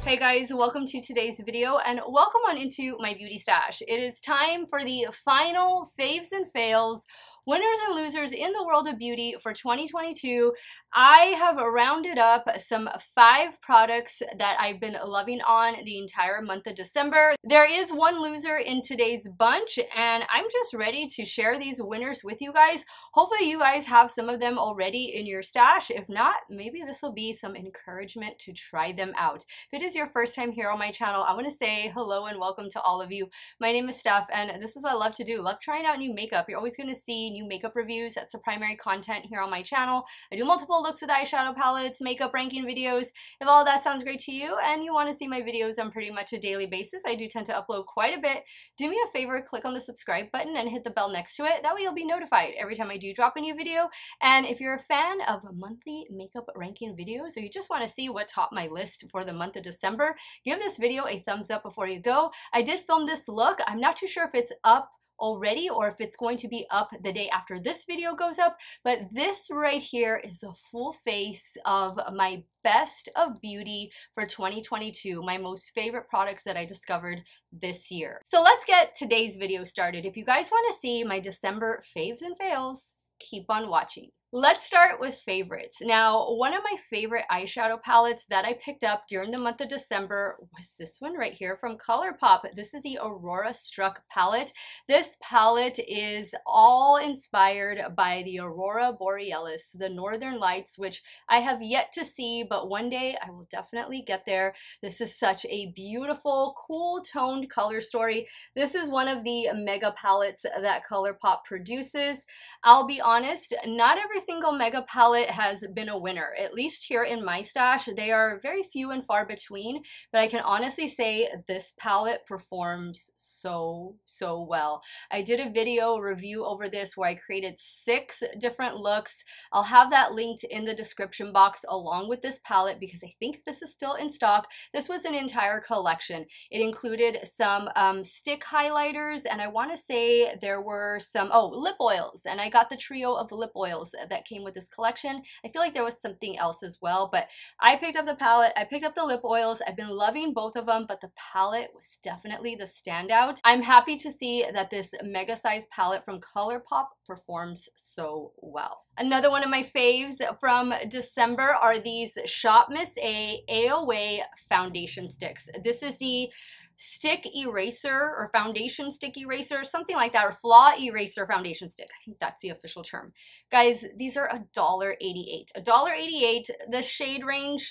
Hey guys, welcome to today's video and welcome on into my beauty stash. It is time for the final faves and fails, winners and losers in the world of beauty for 2022. I have rounded up some 5 products that I've been loving on the entire month of December. There is one loser in today's bunch and I'm just ready to share these winners with you guys. Hopefully you guys have some of them already in your stash. If not, maybe this will be some encouragement to try them out. If it is your first time here on my channel, I want to say hello and welcome to all of you. My name is Steph and this is what I love to do. Love trying out new makeup. You're always going to see new makeup reviews. That's the primary content here on my channel. I do multiple looks with eyeshadow palettes, makeup ranking videos. If all of that sounds great to you and you want to see my videos on pretty much a daily basis, I do tend to upload quite a bit. Do me a favor, click on the subscribe button and hit the bell next to it. That way you'll be notified every time I do drop a new video. And if you're a fan of monthly makeup ranking videos or you just want to see what topped my list for the month of December, give this video a thumbs up before you go. I did film this look. I'm not too sure if it's up already or if it's going to be up the day after this video goes up, but this right here is a full face of my best of beauty for 2022, my most favorite products that I discovered this year. So let's get today's video started. If you guys want to see my December faves and fails, keep on watching. Let's start with favorites. Now, one of my favorite eyeshadow palettes that I picked up during the month of December was this one right here from ColourPop. This is the Aurora Struck palette. This palette is all inspired by the Aurora Borealis, the Northern Lights, which I have yet to see, but one day I will definitely get there. This is such a beautiful, cool toned color story. This is one of the mega palettes that ColourPop produces. I'll be honest, not every single mega palette has been a winner. At least here in my stash, they are very few and far between, but I can honestly say this palette performs so well. I did a video review over this where I created 6 different looks. I'll have that linked in the description box along with this palette because I think this is still in stock. This was an entire collection. It included some stick highlighters and I want to say there were some lip oils, and I got the trio of lip oils that came with this collection. I feel like there was something else as well, but I picked up the palette, I picked up the lip oils. I've been loving both of them, but the palette was definitely the standout. I'm happy to see that this mega size palette from ColourPop performs so well. Another one of my faves from December are these Shop Miss A AOA foundation sticks. This is the stick eraser or foundation stick eraser, something like that, or Flaw eraser foundation stick. I think that's the official term. Guys, these are $1.88. $1.88. The shade range,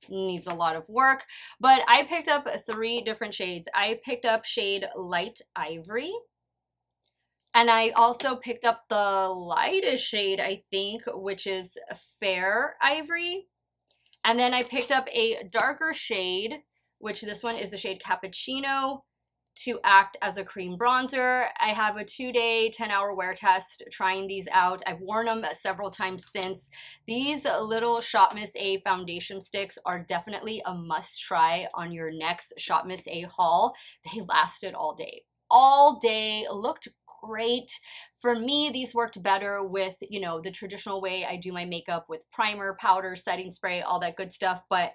needs a lot of work, but I picked up 3 different shades. I picked up shade Light Ivory, and I also picked up the lightest shade, I think, which is Fair Ivory. And then I picked up a darker shade, which this one is the shade Cappuccino, to act as a cream bronzer. I have a 2-day, 10-hour wear test trying these out. I've worn them several times since. These little Shop Miss A foundation sticks are definitely a must try on your next Shop Miss A haul. They lasted all day. All day, looked great. For me, these worked better with, you know, the traditional way I do my makeup with primer, powder, setting spray, all that good stuff, but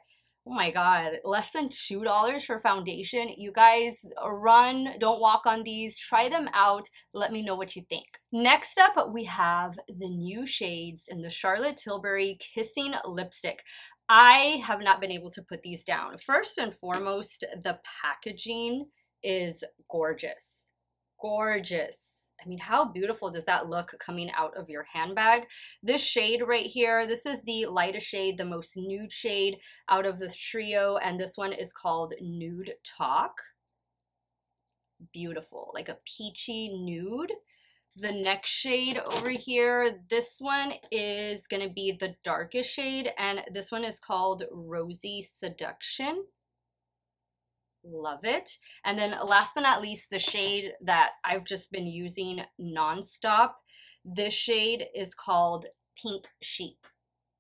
oh my god, less than $2 for foundation. You guys run, don't walk on these. Try them out. Let me know what you think. Next up, we have the new shades in the Charlotte Tilbury Kissing Lipstick. I have not been able to put these down. First and foremost, the packaging is gorgeous. Gorgeous. I mean, how beautiful does that look coming out of your handbag? This shade right here, this is the lightest shade, the most nude shade out of the trio, and this one is called Nude Talk. Beautiful, like a peachy nude. The next shade over here, this one is going to be the darkest shade, and this one is called Rosy Seduction. Love it. And then last but not least, the shade that I've just been using nonstop. This shade is called Pink Chic.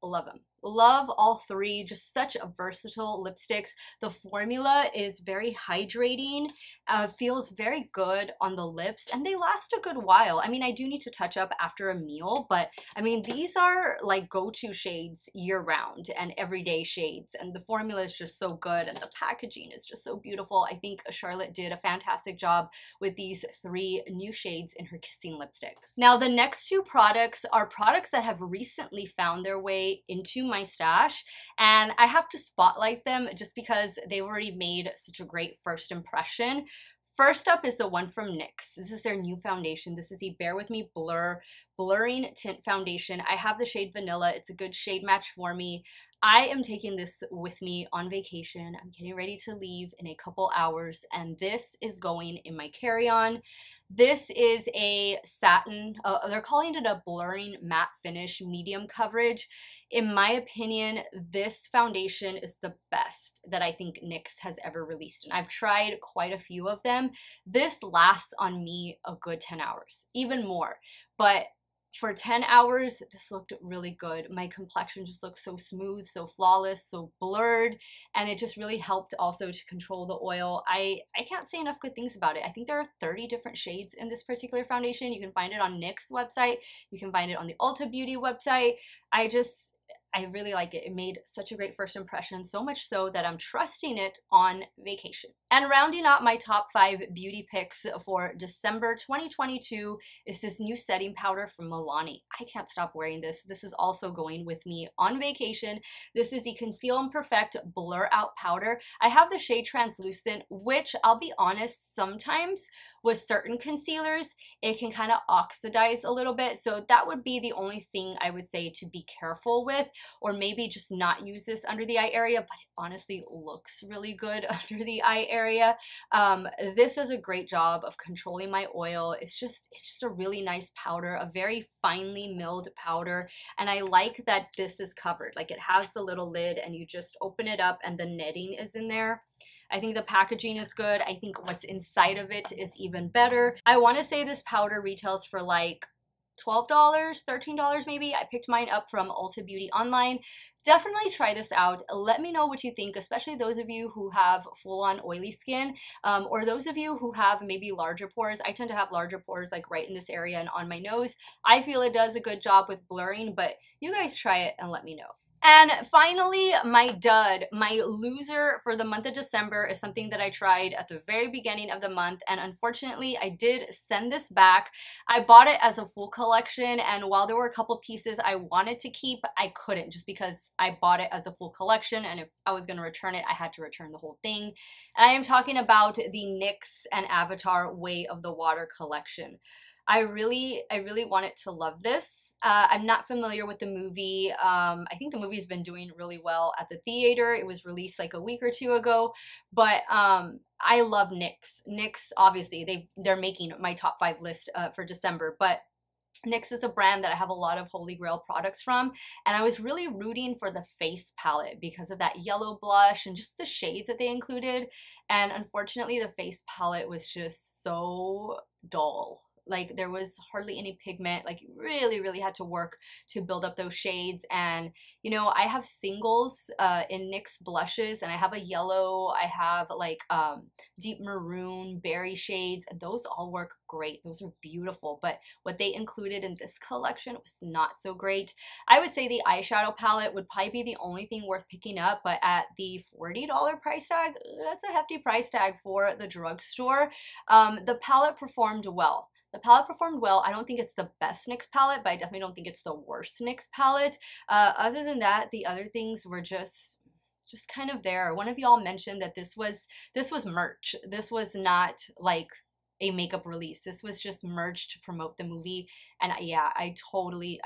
Love them. Love all three, just such versatile lipsticks. The formula is very hydrating, feels very good on the lips, and they last a good while. I mean, I do need to touch up after a meal, but I mean, these are like go-to shades year-round and everyday shades, and the formula is just so good, and the packaging is just so beautiful. I think Charlotte did a fantastic job with these three new shades in her Kissing lipstick. Now, the next two products are products that have recently found their way into my stash, and I have to spotlight them just because they've already made such a great first impression. First up is the one from NYX. This is their new foundation. This is the Bare With Me Blurring Tint Foundation. I have the shade Vanilla. It's a good shade match for me. I am taking this with me on vacation. I'm getting ready to leave in a couple hours, and this is going in my carry-on. This is a satin, they're calling it a blurring matte finish, medium coverage. In my opinion, this foundation is the best that I think NYX has ever released, and I've tried quite a few of them. This lasts on me a good 10 hours, even more, but for 10 hours, this looked really good. My complexion just looks so smooth, so flawless, so blurred, and it just really helped also to control the oil. I can't say enough good things about it. I think there are 30 different shades in this particular foundation. You can find it on NYX website. You can find it on the Ulta Beauty website. I really like it. It made such a great first impression, so much so that I'm trusting it on vacation. And rounding out my top 5 beauty picks for December 2022 is this new setting powder from Milani. I can't stop wearing this. This is also going with me on vacation. This is the Conceal and Perfect Blur Out Powder. I have the shade Translucent, which I'll be honest, sometimes with certain concealers, it can kind of oxidize a little bit. So that would be the only thing I would say to be careful with, or maybe just not use this under the eye area, but it honestly looks really good under the eye area. This does a great job of controlling my oil. It's just a really nice powder, a very finely milled powder, and I like that this is covered. Like, it has the little lid and you just open it up and the netting is in there. I think the packaging is good. I think what's inside of it is even better. I want to say this powder retails for like $12, $13 maybe. I picked mine up from Ulta Beauty online. Definitely try this out. Let me know what you think, especially those of you who have full-on oily skin, or those of you who have maybe larger pores. I tend to have larger pores like right in this area and on my nose. I feel it does a good job with blurring, but you guys try it and let me know. And finally, my dud, my loser for the month of December is something that I tried at the very beginning of the month, and unfortunately, I did send this back. I bought it as a full collection, and while there were a couple pieces I wanted to keep, I couldn't just because I bought it as a full collection, and if I was going to return it, I had to return the whole thing. And I am talking about the NYX and Avatar Way of the Water collection. I really wanted to love this. I'm not familiar with the movie. I think the movie's been doing really well at the theater. It was released like a week or two ago, but I love NYX. NYX, obviously, they're making my top 5 list for December, but NYX is a brand that I have a lot of Holy Grail products from, and I was really rooting for the face palette because of that yellow blush and just the shades that they included, and unfortunately the face palette was just so dull. Like, there was hardly any pigment. Like, you really had to work to build up those shades. And you know, I have singles in NYX blushes, and I have a yellow, I have like deep maroon berry shades, and those all work great. Those are beautiful, but what they included in this collection was not so great. I would say the eyeshadow palette would probably be the only thing worth picking up, but at the $40 price tag, that's a hefty price tag for the drugstore. The palette performed well. The palette performed well. I don't think it's the best NYX palette, but I definitely don't think it's the worst NYX palette. Other than that, the other things were just kind of there. One of y'all mentioned that this was merch. This was not like a makeup release. This was just merch to promote the movie. And yeah, I totally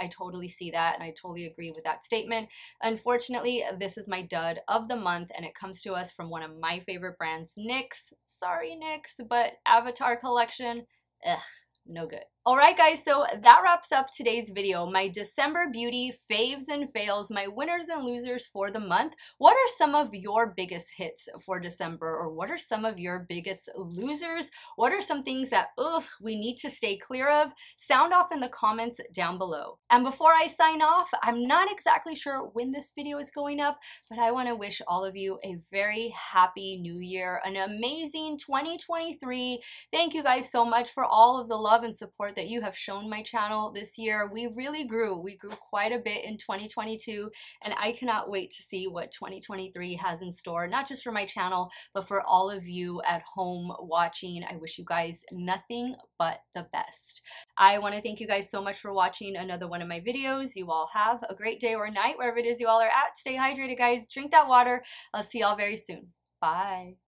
see that, and I totally agree with that statement. Unfortunately, this is my dud of the month, and it comes to us from one of my favorite brands, NYX. Sorry, NYX, but Avatar collection, ugh, no good. Alright guys, so that wraps up today's video. My December beauty faves and fails, my winners and losers for the month. What are some of your biggest hits for December, or what are some of your biggest losers? What are some things that we need to stay clear of? Sound off in the comments down below. And before I sign off, I'm not exactly sure when this video is going up, but I want to wish all of you a very happy new year, an amazing 2023. Thank you guys so much for all of the love and support that you have shown my channel this year. We really grew. We grew quite a bit in 2022, and I cannot wait to see what 2023 has in store, not just for my channel, but for all of you at home watching. I wish you guys nothing but the best. I want to thank you guys so much for watching another one of my videos. You all have a great day or night, wherever it is you all are at. Stay hydrated, guys. Drink that water. I'll see y'all very soon. Bye.